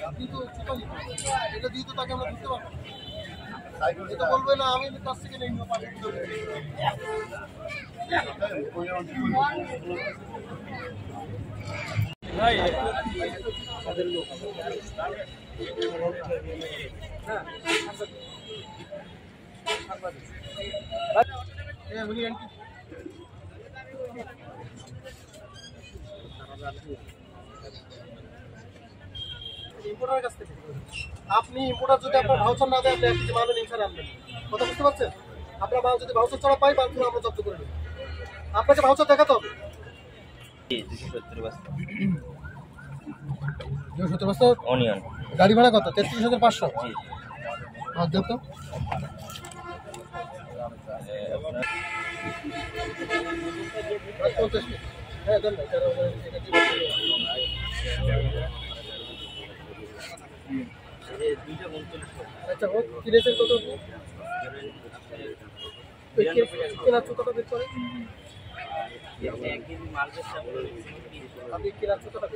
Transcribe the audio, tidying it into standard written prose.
আপনি তো এটা দিয়ে তো তাকে আমরা বুঝতে পারবো এটা বলবে না আমি কাছ থেকে নেই আপনি ইম্পোর্টার যদি আপনার ভাউচার না দেয় আপনি একটি মালের ইনসার আনবেন কথা বুঝতে পারছেন আপনার মাল যদি ভাউচার ছাড়া পাই মালগুলো আমরা জব্দ করে নেব আপনাকে ভাউচার দেখাতে হবে 270 বস্তা অনিয়ন গাড়ি ভাড়া কত 33,500 আর দেখো হ্যাঁ দেন আচ্ছা ও কিনেছেন কত কেনার ছোটটা বের করে আপনি কেনার ছোটটা